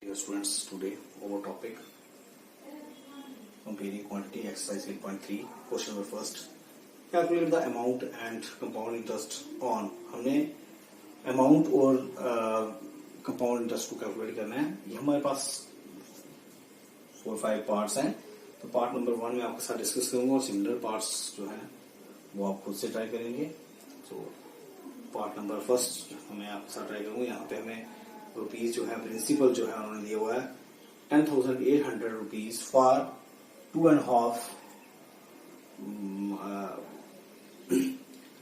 Dear students, today our topic comparing quantity exercise 8.3 question number first. Calculate the amount and compound interest on. हमने amount और compound interest को calculate करना है. ये हमारे पास 4-5 parts हैं. तो पार्ट नंबर 1 में आपके साथ डिस्कस करूंगा और सिमिलर पार्ट्स जो है वो आप खुद से ट्राई करेंगे. तो पार्ट नंबर फर्स्ट मैं आपके साथ ट्राई करूंगा. यहाँ पे हमें रुपीज जो है प्रिंसिपल जो है उन्होंने दिया हुआ है 10,800 rupees for 2.5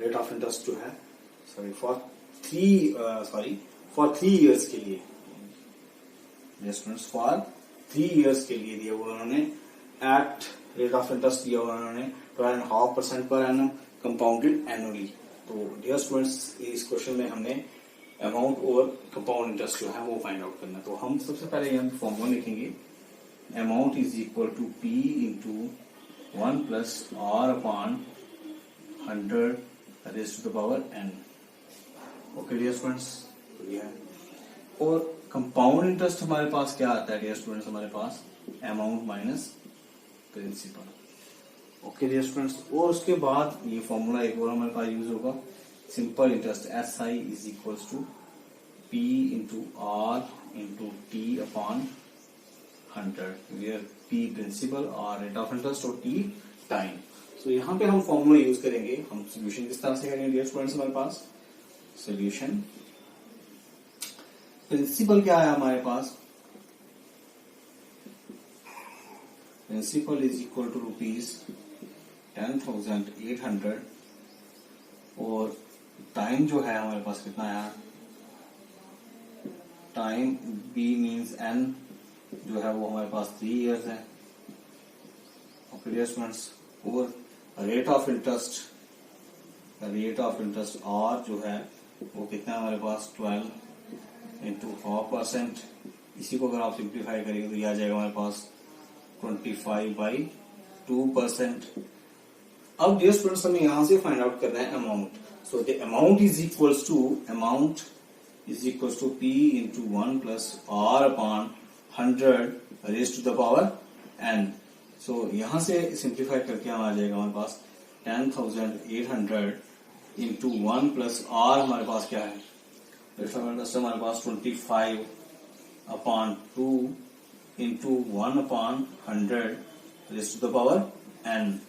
rate of interest जो है फॉर 3 इयर्स के लिए फॉर 3 इयर्स के लिए दिया हुआ उन्होंने एट रेट ऑफ इंटरेस्ट दिया हुआ उन्होंने 12.5% पर एनम कंपाउंडेड एनुअली. तो डियर स्टूडेंट्स इस क्वेश्चन में हमने अमाउंट और कंपाउंड इंटरेस्ट जो है वो फाइंड आउट करना है. तो हम सबसे पहले यहाँ फॉर्मूला लिखेंगे. Amount is equal to P into 1 plus R upon 100 raise to the power n. Okay dear students, तो यह है. और कंपाउंड इंटरेस्ट हमारे पास क्या आता है डियर स्टूडेंट्स, हमारे पास amount minus principal. Okay dear students, और उसके बाद ये फॉर्मूला एक और हमारे पास यूज होगा. Simple interest S I is equals to P into R into T upon 100 where P principal, R rate of interest और टी टाइम. सो यहाँ पे हम फॉर्मूला यूज करेंगे. हम सोल्यूशन किस तरह से करेंगे डियर स्टूडेंट्स, हमारे पास सोल्यूशन प्रिंसिपल क्या है हमारे पास, principal is equal to rupees 10,800 और टाइम जो है हमारे पास कितना है, टाइम बी मीन्स एन जो है वो हमारे पास 3 इयर्स है. ओके डियर स्टूडेंट्स, और रेट ऑफ इंटरेस्ट आर जो है वो कितना है हमारे पास 12 इंटू 4%. इसी को अगर आप सिंप्लीफाई करेंगे तो ये आ जाएगा हमारे पास 25/2%. अब डियर स्टूडेंट्स हमें यहां से फाइंड आउट करना है amount. So the amount is equals to P into 1 plus R upon 100 raise to the power N. So यहां से सिंप्लीफाई करके हम आ जाएगा हमारे पास 10,800 इंटू 1 प्लस आर हमारे पास क्या है, हमारे पास 25/2 into 1 upon 100 raise to the power n.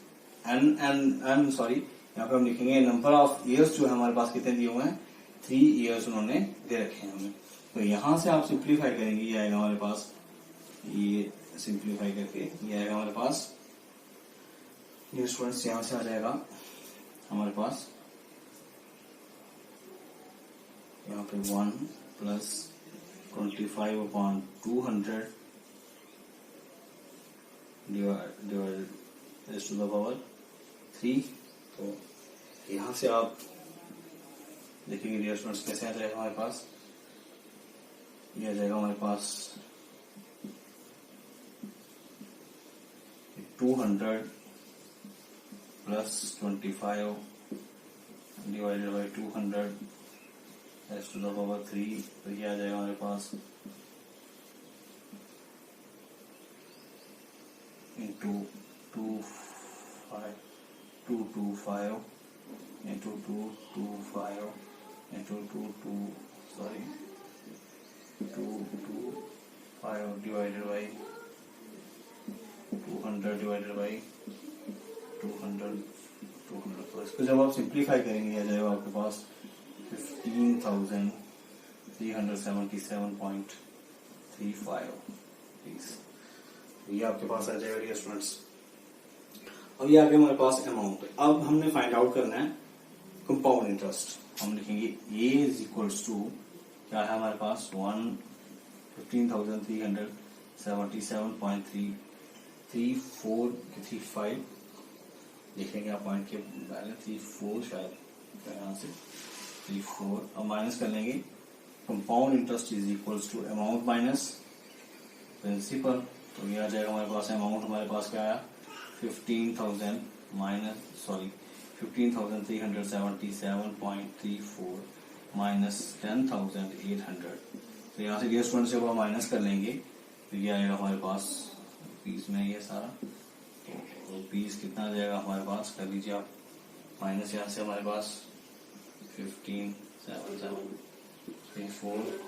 यहाँ पे हम लिखेंगे नंबर ऑफ इयर्स जो है हमारे पास कितने दिए हुए हैं, 3 इयर्स उन्होंने दे रखे हैं हमें. तो यहां से आप सिंप्लीफाई करेंगे, ये आएगा हमारे पास, ये सिंप्लीफाई करके ये आएगा हमारे पास डियर स्टूडेंट्स, यहां से आ जाएगा हमारे पास यहाँ पे 1 plus 25/200 divided raise to the power 3. तो यहां से आप देखेंगे डियर स्टूडेंट्स कैसे आ जाएगा हमारे पास, ये आ जाएगा हमारे पास 200 plus 25 divided by 200 raise to the power 3. तो ये आ जाएगा हमारे पास into 225 into 225 into 225 divided by 200 divided by 200. तो इसको जब आप सिंप्लीफाई करेंगे आ जाएगा आपके पास 15,377.35. ये आपके पास आ जाएगा डियर स्टूडेंट्स. अब ये आगे हमारे पास अमाउंट. अब हमने फाइंड आउट करना है कंपाउंड इंटरेस्ट. हम लिखेंगे ए इज इक्वल्स टू क्या है हमारे पास 15,377.3435 लिखेंगे आप पॉइंट के पहले 34 शायद यहाँ से 34. अब माइनस कर लेंगे. Compound interest is equals to amount minus principal. तो ये आ जाएगा हमारे पास अमाउंट हमारे पास क्या आया 15,377.34 minus 10,800 तो यहाँ से डियर स्टूडेंट्स जब हम माइनस कर लेंगे तो ये आएगा हमारे पास रुपीज में ये सारा, तो रुपीज कितना आ जाएगा हमारे पास, कर लीजिए आप माइनस यहाँ से हमारे पास 15,774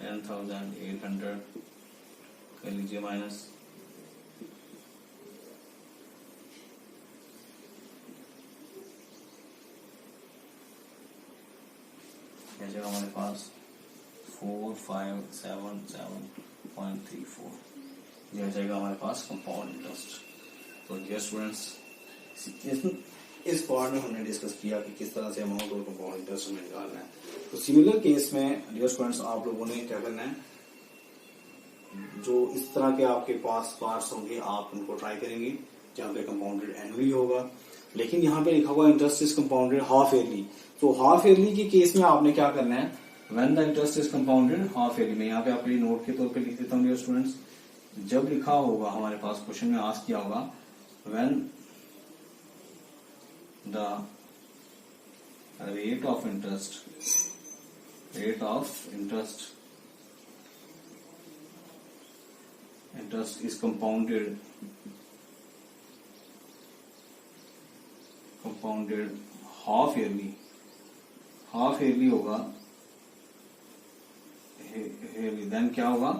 10,800 कर लीजिए माइनस, जगह हमारे पास 4577.34 यह जाएगा हमारे पास कंपाउंड इंटरेस्ट। तो डियर स्टूडेंट्स इस पार्ट में हमने डिस्कस किया कि किस तरह से अमाउंट और कंपाउंड इंटरेस्ट हमें निकालना है। तो सिमिलर केस में डियर स्टूडेंट्स आप लोगों ने क्या करना है, जो इस तरह के आपके पास पार्ट्स होंगे आप उनको ट्राई करेंगे जहाँ पे कंपाउंडेड एनुअली होगा, लेकिन यहाँ पे लिखा हुआ interest is compounded half yearly. तो हाफ ईयरली के केस में आपने क्या करना है, when the interest is compounded half yearly, में यहाँ पे आपके लिए नोट के तौर पे लिख देता हूँ डियर स्टूडेंट्स, जब लिखा होगा हमारे पास क्वेश्चन में आस्क किया होगा when the rate of interest is compounded half yearly होगा, देन क्या होगा,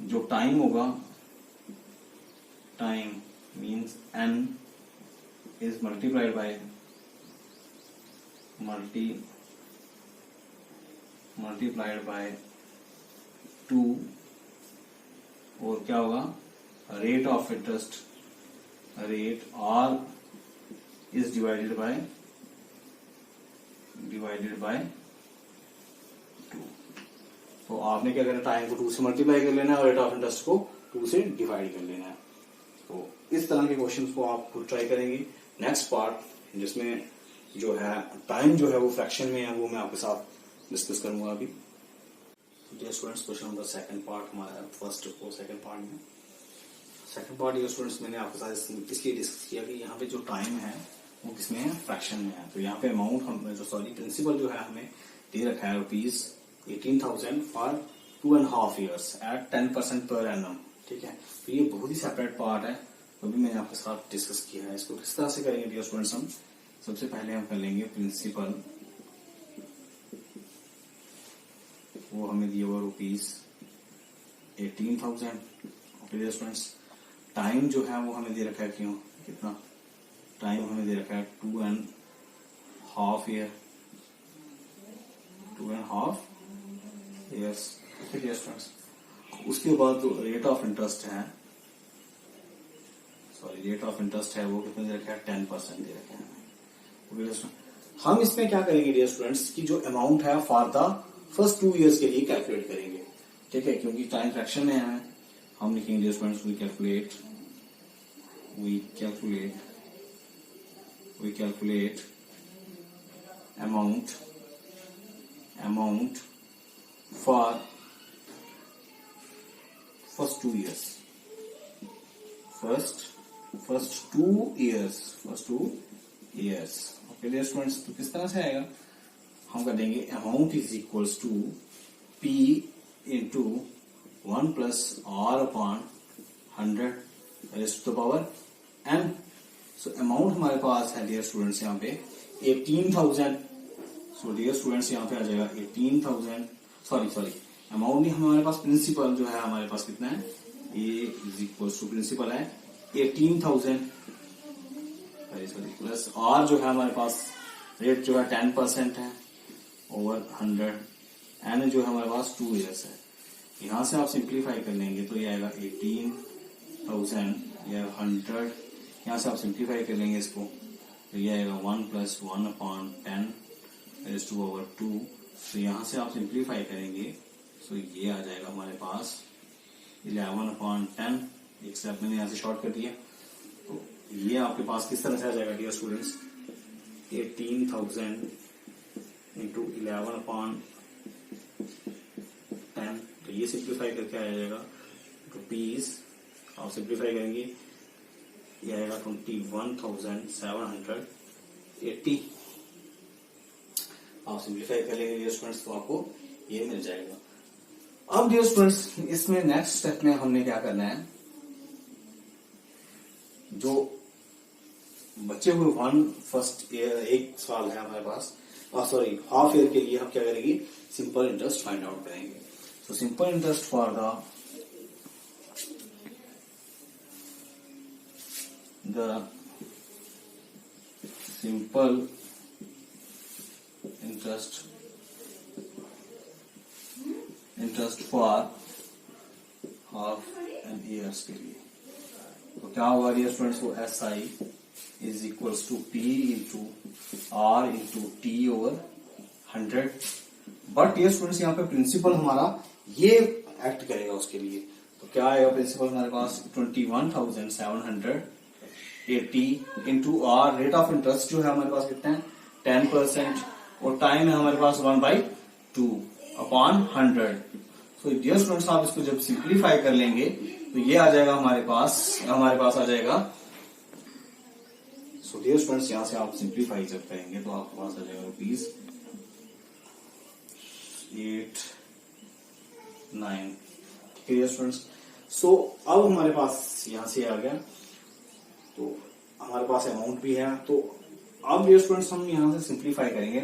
जो टाइम होगा, time means n is multiplied by multiplied by 2, और क्या होगा, rate of interest, rate r is divided by 2। तो आपने क्या करना है, टाइम को 2 से मल्टीप्लाई कर लेना है और रेट ऑफ इंटरेस्ट को 2 से डिवाइड कर लेना है। तो इस तरह के क्वेश्चंस को आप खुद ट्राई करेंगे। नेक्स्ट पार्ट जिसमें जो है टाइम जो है वो फ्रैक्शन में है, वो मैं आपके साथ डिस्कस करूंगा अभी। Dear students question number second part हमारा फर्स्ट और सेकंड पार्ट में। सेकंड पार्ट डियर स्टूडेंट्स मैंने आपके साथ इसलिए डिस्कस किया कि यहाँ पे जो टाइम है वो किसमें है, फ्रैक्शन में है। तो यहाँ पे अमाउंट हम प्रिंसिपल जो है हमें दे रखा है rupees 18,000 for 2.5 years eight 10% per annum. ठीक है, तो ये बहुत ही सेपरेट पार्ट है, तो भी मैंने आपके साथ डिस्कस किया है। इसको किस तरह से करेंगे डियर स्टूडेंट्स, हम सबसे पहले हम कर लेंगे प्रिंसिपल, वो हमें दिया हुआ rupees 18,000। Okay dear students, time जो है वो हमें दे रखा है, क्यों कितना टाइम हमें दे रखा है 2.5 year, 2.5 years। Okay dear students, उसके बाद जो रेट ऑफ इंटरेस्ट है, वो कितना दे रखा है, 10% दे रखा है। ओके डियर स्टूडेंट्स, हम इसमें क्या करेंगे डियर स्टूडेंट्स की जो अमाउंट है फॉर द फर्स्ट 2 years के लिए कैलकुलेट करेंगे। ठीक है, क्योंकि टाइम फ्रैक्शन में है, हम लिखेंगे dear students we calculate amount for first 2 years, first 2 years। Okay dear students, तो किस तरह से आएगा, हम कर देंगे amount is equals to P into 1 plus R upon 100 raise to the power n। So amount हमारे पास है डियर स्टूडेंट्स यहाँ पे 18,000। सो डियर स्टूडेंट्स यहाँ पे आ जाएगा 18,000, सॉरी अमाउंट नहीं, हमारे पास प्रिंसिपल जो है हमारे पास कितना है, A is equals to principal है 18,000 प्लस R जो है हमारे पास रेट जो है 10% है ओवर 100, n जो है हमारे पास 2 years है। यहाँ से आप सिंप्लीफाई कर लेंगे तो ये आएगा 18,000 या 100, यहाँ से आप सिंप्लीफाई कर लेंगे इसको तो ये आएगा 1 plus 1 upon 10 raise to power 2। तो यहाँ से आप सिंप्लीफाई करेंगे तो ये आ जाएगा हमारे पास 11 अपॉन 10, एक स्टेप मैंने यहाँ से शॉर्ट कर दिया। तो ये आपके पास किस तरह से आ जाएगा डियर स्टूडेंट्स, 18,000 इंटू 11 अपॉन 10, तो ये सिंप्लीफाई करके आ जाएगा रुपीज, आप सिंप्लीफाई करेंगे ये आएगा 21,780। आप सिंप्लीफाई कर लेंगे डियर स्टूडेंट्स तो आपको ये मिल जाएगा। अब डियर स्टूडेंट्स, इसमें नेक्स्ट स्टेप में हमने क्या करना है, जो बचे हुए एक साल है हमारे पास, सॉरी हाफ ईयर के लिए हम क्या करेंगे, सिंपल इंटरेस्ट फाइंड आउट करेंगे। So simple interest for the simple interest for half an years के लिए, तो क्या होगा डियर स्टूडेंट्स, वो S I is equals to P into R into T over 100। But dear students, यहाँ पे principal हमारा ये एक्ट करेगा उसके लिए, तो क्या आएगा प्रिंसिपल हमारे पास 21,780 into R, rate of interest जो है हमारे पास कितना है 10%, और टाइम है हमारे पास 1/2 अपॉन 100। तो डियर स्टूडेंट्स, आप इसको जब सिंप्लीफाई कर लेंगे तो ये आ जाएगा हमारे पास आ जाएगा। सो डियर स्टूडेंट्स, यहां से आप सिंप्लीफाई जब करेंगे तो आपके पास आ जाएगा रुपीज 8,9। ठीक है डियर स्टूडेंट्स। सो अब हमारे पास यहां से आ गया, तो हमारे पास अमाउंट भी है। तो अब डियर स्टूडेंट्स, हम यहां से सिंप्लीफाई करेंगे,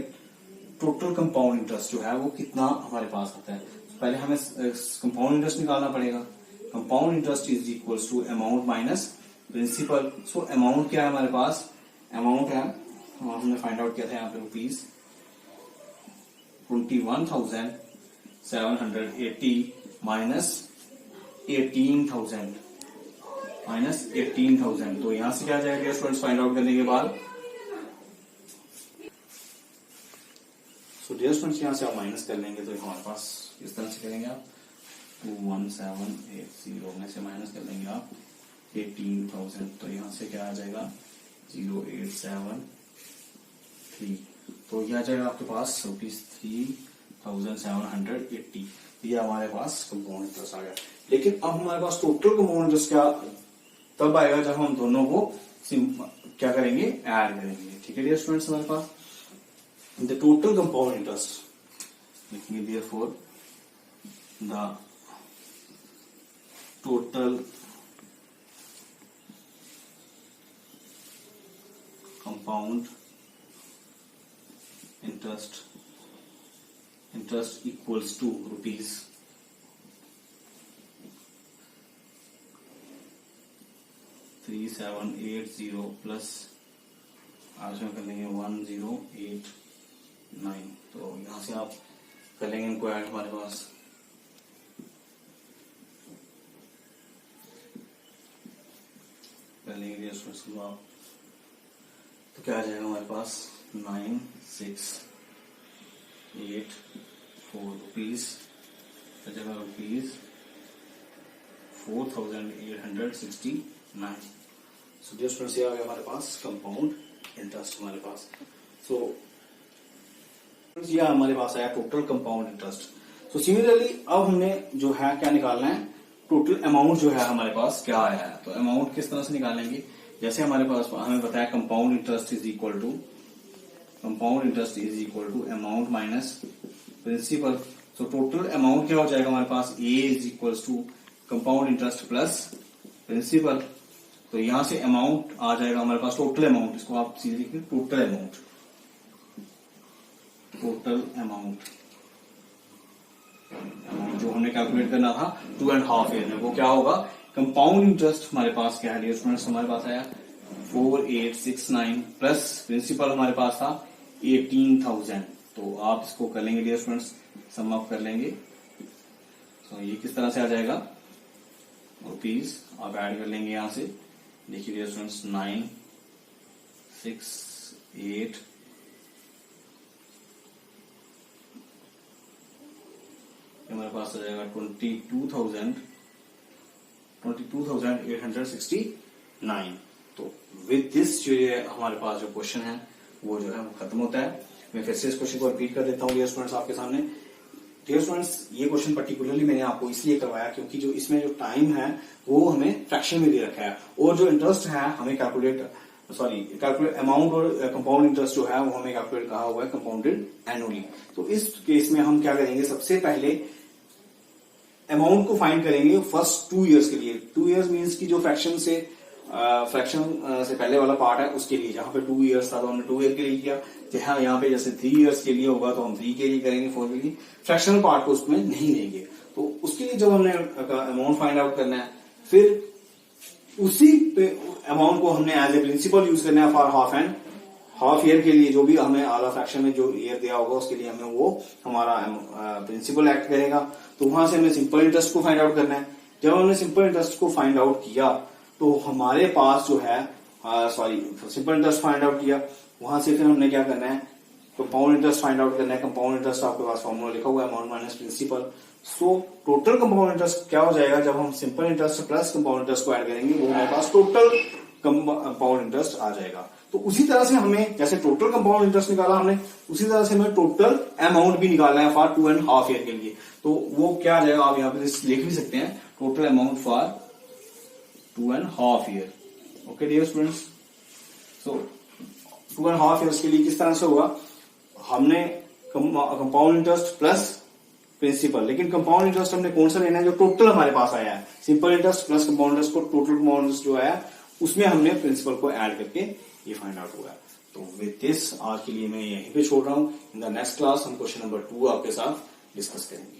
टोटल कंपाउंड इंटरेस्ट जो है वो कितना हमारे पास आता है। पहले हमें कंपाउंड इंटरेस्ट निकालना पड़ेगा। Compound interest is equals to amount minus principal. So amount क्या है हमारे पास, अमाउंट है, हमने फाइंड आउट किया था यहाँ पे रुपीज 21,780 माइनस 18,000 तो यहां से क्या आ जाएगा स्टूडेंट्स फाइंड आउट करने के बाद। सो डियर स्टूडेंट्स, यहां से आप माइनस कर लेंगे तो हमारे पास इस तरह से करेंगे आप 21780 में से माइनस कर लेंगे आप 18,000, तो यहां से क्या आ जाएगा 0873, तो यह आ जाएगा आपके पास ₹3,780। ये हमारे पास कंपाउंड इंटरेस्ट आ गया। लेकिन अब हमारे पास टोटल कंपाउंड इंटरेस्ट क्या तब आएगा जब हम दोनों को क्या करेंगे, ऐड करेंगे। ठीक है डियर स्टूडेंट्स, हमारे पास द टोटल कंपाउंड इंटरेस्ट लिखेंगे, therefore the total compound interest equals to rupees 3,780 plus आज में कर लेंगे 1,089। तो यहां से आप कर लेंगे इनको ऐड हमारे पास, कर लेंगे आप, तो क्या आ जाएगा हमारे पास 9,684 रुपीज, जगह रुपीज 4,869। सो डियर स्टूडेंट्स, ये आ गया हमारे पास कंपाउंड इंटरेस्ट हमारे पास। सो ये हमारे पास आया total compound interest. So similarly अब हमने जो है क्या निकालना है, टोटल अमाउंट जो है हमारे पास क्या आया है। तो अमाउंट किस तरह से निकालेंगे, जैसे हमारे पास हमें बताया compound interest is equal to amount minus principal. So total amount क्या हो जाएगा हमारे पास, A is equal to compound interest plus principal. तो यहां से अमाउंट आ जाएगा हमारे पास टोटल अमाउंट, इसको आप सीधे लिखिए टोटल अमाउंट जो हमने कैलकुलेट करना था 2.5 ईयर में, वो क्या होगा, कंपाउंड इंटरेस्ट हमारे पास क्या है डियर स्टूडेंट्स, हमारे पास आया 4869 प्लस प्रिंसिपल हमारे पास था 18,000। तो आप इसको कर लेंगे डियर स्टूडेंट्स, सम अप कर लेंगे। तो ये किस तरह से आ जाएगा, रुपीज आप ऐड कर लेंगे यहां से, देखिए डियर स्टूडेंट्स 968 हमारे पास आ जाएगा 22,869। तो विद दिस जो ये हमारे पास जो क्वेश्चन है वो जो है वो खत्म होता है। मैं फिर से इस क्वेश्चन को रिपीट कर देता हूँ डियर स्टूडेंट्स आपके सामने। डियर स्टूडेंट्स, ये क्वेश्चन पर्टिकुलरली मैंने आपको इसलिए करवाया क्योंकि जो इसमें जो टाइम है वो हमें फ्रैक्शन में दे रखा है, और जो इंटरेस्ट है हमें कैलकुलेट अमाउंट और कंपाउंड इंटरेस्ट जो है वो हमें कैलकुलेट कहा हुआ है कंपाउंडेड एनुअली। तो इस केस में हम क्या करेंगे, सबसे पहले अमाउंट को फाइंड करेंगे फर्स्ट 2 इयर्स के लिए। 2 इयर्स मीन्स की जो फ्रैक्शन से पहले वाला पार्ट है उसके लिए, जहां पे 2 इयर्स था तो हमने 2 ईयर के लिए किया, जहां यहाँ पे जैसे 3 इयर्स के लिए होगा तो हम 3 के लिए करेंगे, 4 के लिए। फ्रैक्शनल पार्ट को उसमें नहीं लेंगे। तो उसके लिए जब हमने अमाउंट फाइंड आउट करना है, फिर उसी अमाउंट को हमने एज ए प्रिंसिपल यूज करना है फॉर हाफ ईयर के लिए। जो भी हमें आधा फ्रैक्शन में जो ईयर दिया होगा उसके लिए हमें वो हमारा प्रिंसिपल एक्ट करेगा। तो वहां से हमें सिंपल इंटरेस्ट को फाइंड आउट करना है। जब हमने सिंपल इंटरेस्ट को फाइंड आउट किया तो हमारे पास जो है सिंपल इंटरेस्ट फाइंड आउट किया, वहां से फिर हमने क्या करना है, कंपाउंड इंटरेस्ट फाइंड आउट करना है। कंपाउंड इंटरेस्ट आपके पास फॉर्मूला लिखा हुआ है, amount minus principal. So total compound interest क्या हो जाएगा, जब हम simple interest plus compound interest को ऐड करेंगे वो हमारे पास टोटल कंपाउंड इंटरेस्ट आ जाएगा। तो उसी तरह से हमें जैसे टोटल कंपाउंड इंटरेस्ट निकाला हमने, उसी तरह से हमें टोटल अमाउंट भी निकालना है फॉर 2.5 ईयर के लिए। तो वो क्या आ जाएगा, आप यहाँ पे लिख भी सकते हैं, total amount for 2.5 year. Okay dear students, so 2.5 years के लिए किस तरह से होगा, हमने कंपाउंड इंटरेस्ट प्लस प्रिंसिपल, लेकिन कंपाउंड इंटरेस्ट हमने कौन सा लेना है, जो टोटल हमारे पास आया है। Simple interest plus compound interest को टोटल कंपाउंड इंटरेस्ट जो आया उसमें हमने प्रिंसिपल को ऐड करके ये फाइंड आउट हुआ है। तो विद दिस आज के लिए मैं यहीं पे छोड़ रहा हूं। इन द नेक्स्ट क्लास हम क्वेश्चन नंबर 2 आपके साथ डिस्कस करेंगे।